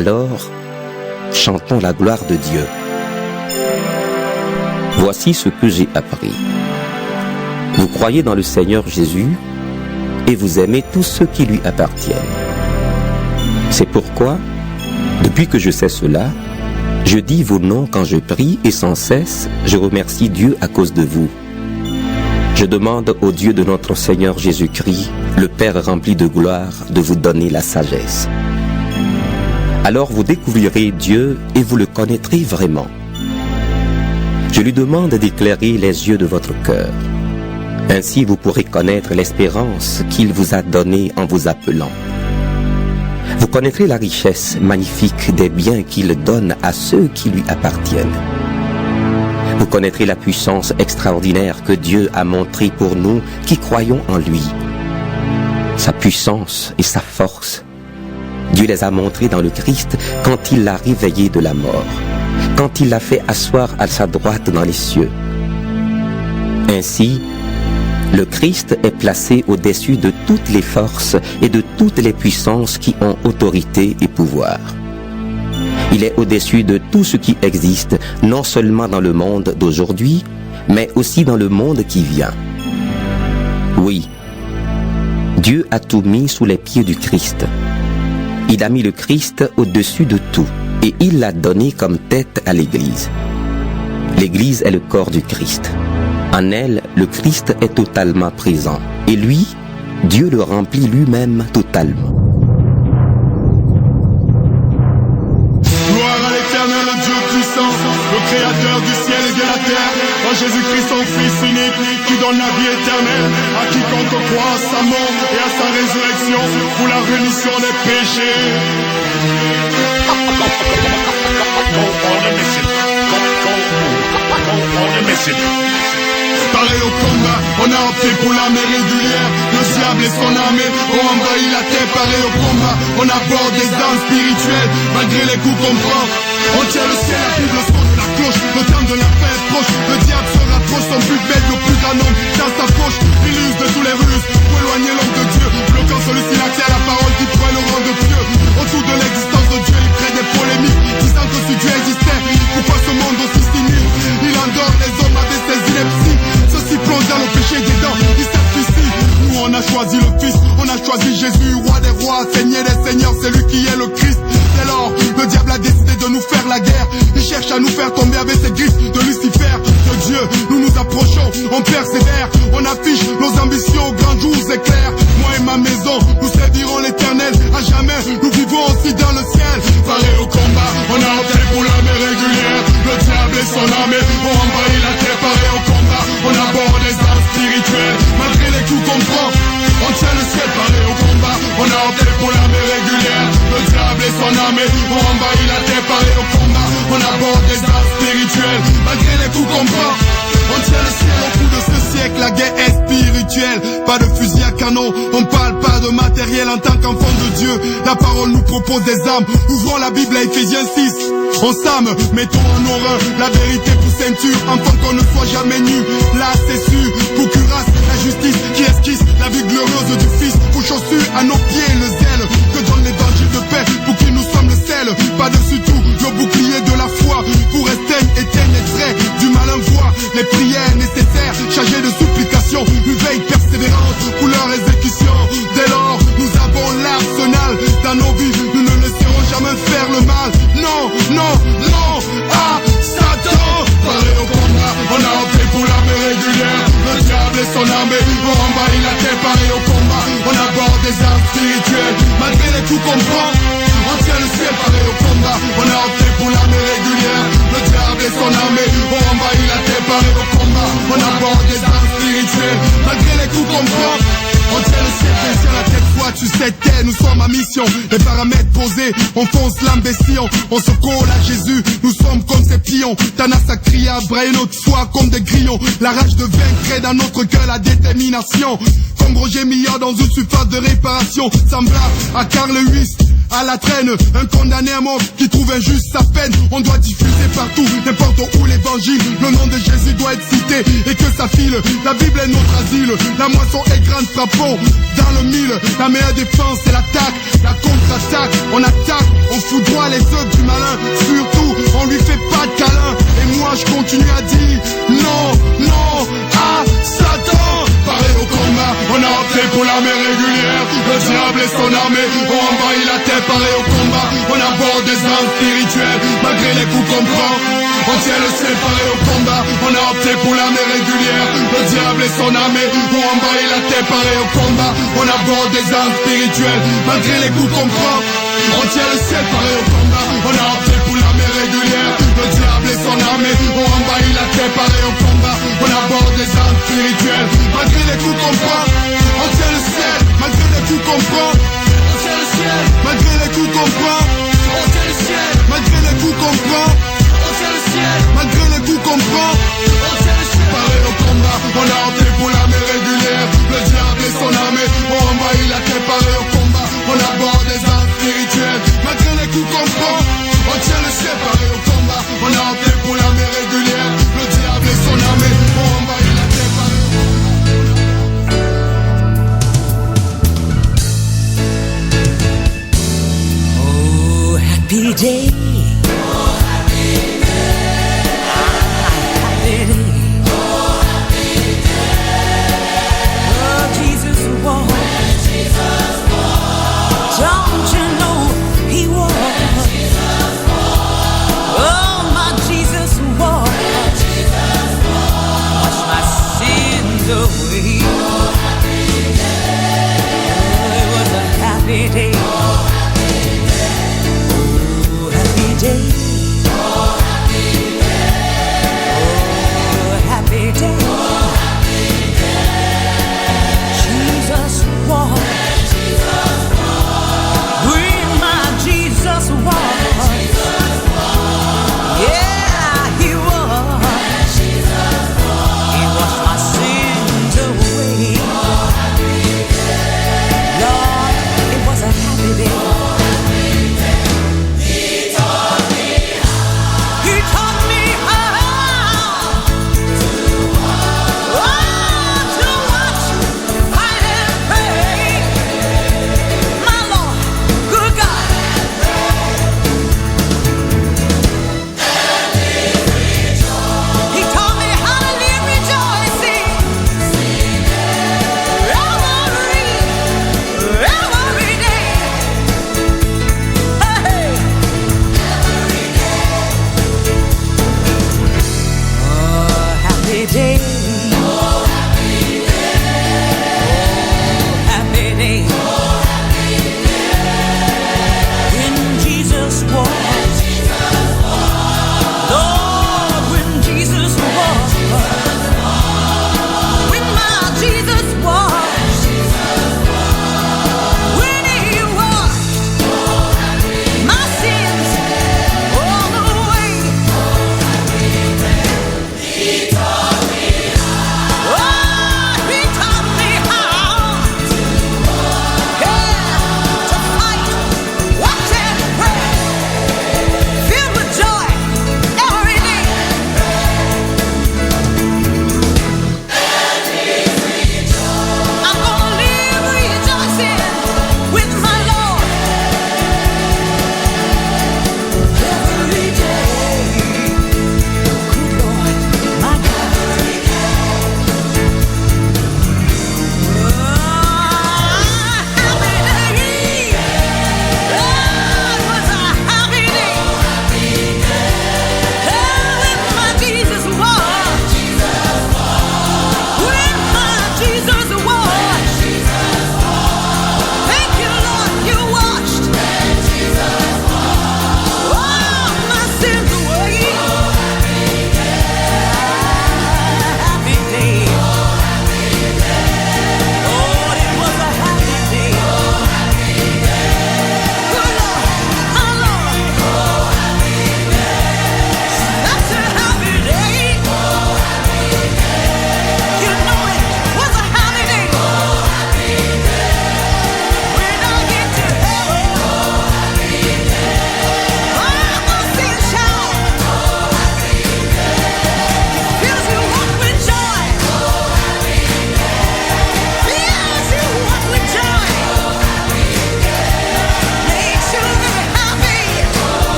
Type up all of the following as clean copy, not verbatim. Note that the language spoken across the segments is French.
Alors, chantons la gloire de Dieu. Voici ce que j'ai appris. Vous croyez dans le Seigneur Jésus et vous aimez tous ceux qui lui appartiennent. C'est pourquoi, depuis que je sais cela, je dis vos noms quand je prie et sans cesse, je remercie Dieu à cause de vous. Je demande au Dieu de notre Seigneur Jésus-Christ, le Père rempli de gloire, de vous donner la sagesse. Alors vous découvrirez Dieu et vous le connaîtrez vraiment. Je lui demande d'éclairer les yeux de votre cœur. Ainsi vous pourrez connaître l'espérance qu'il vous a donnée en vous appelant. Vous connaîtrez la richesse magnifique des biens qu'il donne à ceux qui lui appartiennent. Vous connaîtrez la puissance extraordinaire que Dieu a montrée pour nous qui croyons en lui. Sa puissance et sa force. Dieu les a montrées dans le Christ quand il l'a réveillé de la mort, quand il l'a fait asseoir à sa droite dans les cieux. Ainsi, le Christ est placé au-dessus de toutes les forces et de toutes les puissances qui ont autorité et pouvoir. Il est au-dessus de tout ce qui existe, non seulement dans le monde d'aujourd'hui, mais aussi dans le monde qui vient. Oui, Dieu a tout mis sous les pieds du Christ. Il a mis le Christ au-dessus de tout et il l'a donné comme tête à l'Église. L'Église est le corps du Christ. En elle, le Christ est totalement présent et lui, Dieu le remplit lui-même totalement. Gloire à l'Éternel, le Dieu puissant, le Créateur du ciel et de la terre, en Jésus-Christ son Fils unique, qui donne la vie éternelle à quiconque croit à sa mort et à sa résurrection pour la rémission des péchés. Pareil au combat, on a opté pour l'armée régulière. Le diable et son armée ont envahi la terre. Pareil au combat, on aborde des armes spirituelles. Malgré les coups qu'on prend, on tient le ciel à plus le son de la cloche. Le temps de la paix est proche. Le diable se rapproche, son but bête, le plus grand nombre dans sa poche. Il use de tous les ruses pour éloigner l'homme de Dieu, bloquant celui-ci l'accès à la parole qui pourrait le rendre pieux. Autour de l'existence de Dieu, il crée des polémiques, disant que si Dieu existait, pourquoi ce monde aussi sinistre? Il endort les hommes avec ses inepties. Ceux-ci plongent dans le péché des dents, ils s'asphyxient. Nous on a choisi le Fils, on a choisi Jésus, roi des rois, seigneur des seigneurs, c'est lui qui est le Christ. Dès lors, le diable a décidé de nous faire la guerre. Il cherche à nous faire tomber avec ses griffes de Lucifer. De Dieu, nous nous approchons, on persévère. On affiche nos ambitions aux grands jours éclairs. Moi et ma maison, nous servirons l'Éternel. À jamais, nous vivons aussi dans le ciel. Pareil au combat, on a opté pour l'armée régulière. Le diable et son armée ont envahi la terre. Pareil au combat, on aborde les armes spirituelles. Malgré les coups qu'on prend, on tient le ciel. Pareil au combat, on a opté pour l'armée régulière. Le diable et son armée ont envahi la terre. Pareil au combat, on aborde les armes spirituelles. Malgré les coups qu'on prend, on tient le ciel. Au bout de ce siècle, la guerre est spirituelle. Pas de fusil à canon, on parle pas de matériel. En tant qu'enfant de Dieu, la parole nous propose des armes. Ouvrons la Bible à Ephésiens 6. On s'arme, mettons en horreur la vérité pour ceinture, afin qu'on ne soit jamais nu. Là c'est sûr, pour cuirasse, la justice qui esquisse la vie glorieuse du Fils. Pour chaussures à nos pieds le zèle que donne l'évangile de paix, pour qui nous sommes le sel. Par-dessus tout, le bouclier de la foi, pour éteindre les traits du malin voix. Les prières nécessaires, chargées de supplications, une veille persévérante pour leur exécution. Dès lors, nous avons l'arsenal dans nos vies, nous ne laisserons jamais faire le mal. Non, non, non, ah, Satan. Pareil au combat, on a opté pour l'armée régulière. Le diable et son armée ont envahi la terre. Pareil au combat, on aborde des armes spirituelles. Malgré les coups qu'on prend, on tient le ciel. Pareil au combat, on a opté pour l'armée régulière. Le diable et son armée ont envahi la terre. Pareil au combat, on aborde des armes spirituelles. Malgré les coups qu'on prend, on tient le ciel. Sur la tête fois tu sais t'es, nous sommes à mission. Les paramètres posés, on fonce l'imbécile. On se colle à Jésus, nous sommes comme ces pions. Tanas a crié à brailler notre foi comme des grillons. La rage de vaincre est dans notre cœur, la détermination. Comme Roger Millard dans une surface de réparation. Semblable à Carl Lewis, à la traîne, un condamné à mort qui trouve injuste sa peine. On doit diffuser partout, n'importe où l'évangile. Le nom de Jésus doit être cité et que ça file. La Bible est notre asile, la moisson est grande, frappons dans le mille. La meilleure défense c'est l'attaque, la contre-attaque. On attaque, on foudroie les œuvres du malin. Surtout, on lui fait pas de câlin. Et moi je continue à dire non, non à Satan. Pareil au combat, on a opté pour l'armée régulière. Le diable et son armée ont envahi la terre. Pareil au combat, on aborde des armes spirituelles. Malgré les coups qu'on prend, on tient le ciel. Pareil au combat, on a opté pour l'armée régulière. Le diable et son armée ont envahi la terre. Pareil au combat, on aborde des armes spirituelles. Malgré les coups qu'on prend, on tient le ciel. Pareil au combat, on a opté pour l'armée régulière. Le diable et son armée ont envahi la terre. Pareil au combat, on aborde des armes spirituelles. Malgré les coups qu'on prend, on tient le ciel. Malgré les coups qu'on prend, on tient le ciel. Malgré les coups qu'on prend, on tient le ciel. Malgré les coups qu'on prend, on tient le ciel. Malgré les coups qu'on prend, on tient le ciel. Pareil au combat, on a opté pour l'armée régulière. Le diable et son armée ont envahi la terre. Pareil au combat, on aborde des armes spirituelles. Malgré les coups qu'on prend, on tient le ciel. Pareil au combat, on a opté pour l'armée régulière. Le diable et son armée ont envahi la terre. Pareil au combat. Happy day. Oh, happy day. Happy day. Oh, happy day. Oh, Jesus walked. When Jesus walked. Don't you know he walked? When Jesus walked. Oh, my Jesus walked. When Jesus walked. Wash my sins away. Oh, happy day. Oh, it was a happy day. Oh, happy day.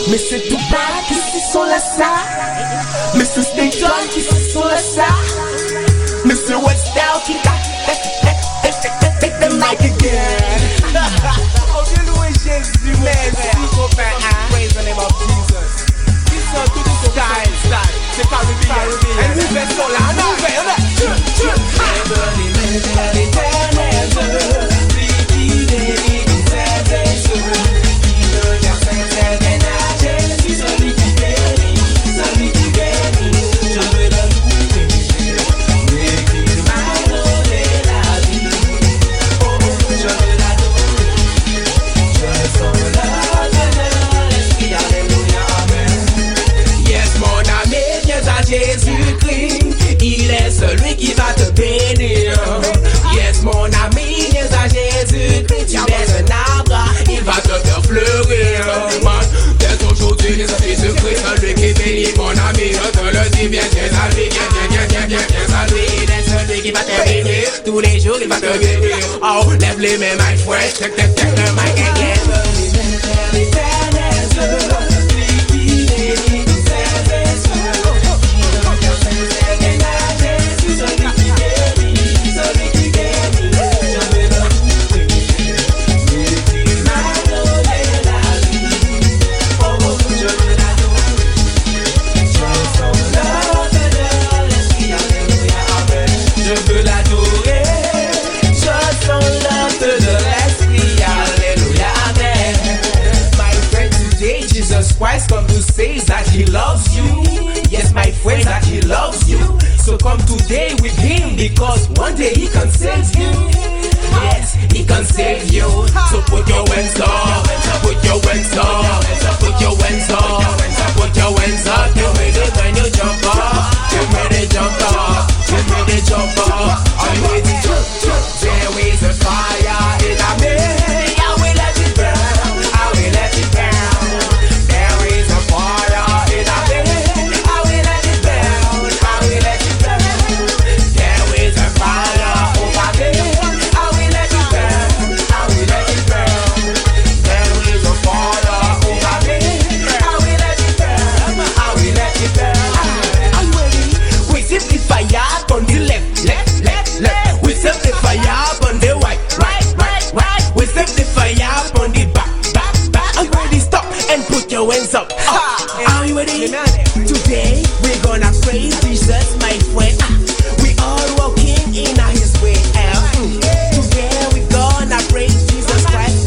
Mr. Tupac qui c'est sur la salle, Mr. State Gun qui c'est sur la salle, Mr. Westdown qui take the mic again. On vient louer Jésus, merci copain. Praise the name of Jesus. Ils sont tous des style, c'est pas Caribbean. Et nous faisons là, nous faisons là. Il est celui qui va te bénir. Yes, mon ami, viens à Jésus-Christ. Tu es un arbre, il va te faire fleurir. Dès aujourd'hui, viens à Jésus-Christ, celui qui bénit, mon ami. Je te le dis, viens à lui, viens à lui. Il est celui qui va te bénir. Tous les jours, il va te bénir. Oh, lève les mains, my friend. Check the mic again. Christ come to say that he loves you. Yes, my friend, that he loves you. So come today with him, because one day he can save you. Yes, he can save you. So put your hands up, put your hands up, put your hands up, put your hands up. Get ready when you jump up, get ready jump up, get ready jump up. Are you ready? There is a fire in our midst. I will let it burn, I will let it burn. Hands up. Are you ready? Today we're gonna praise Jesus, my friend. We all walking in his way. Today we're gonna praise Jesus Christ.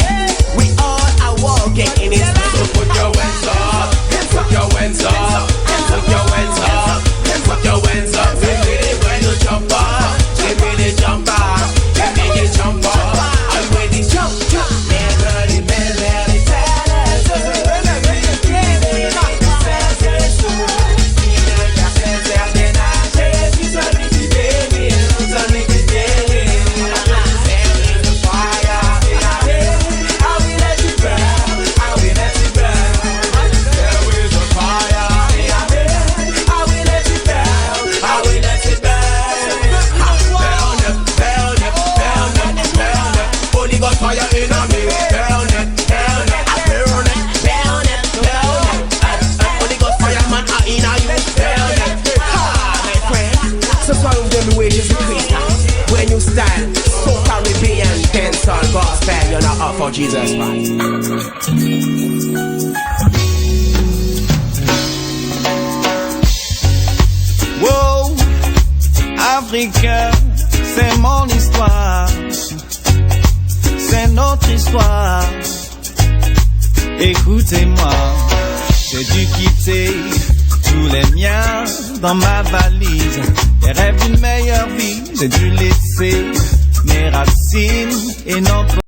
We all are walking in his way. So put your hands up, put your hands up, put your hands up, put your hands up. Get ready when you jump up, get ready jump up, get ready jump up. Are you ready? Jump, jump. When you stand, so Caribbean, dancehall, gospel, you're not up for Jesus Christ. Wow, Africain, c'est mon histoire, c'est notre histoire. Écoutez-moi, j'ai dû quitter tous les miens dans ma valise. Les rêves d'une meilleure vie, j'ai dû laisser mes racines et notre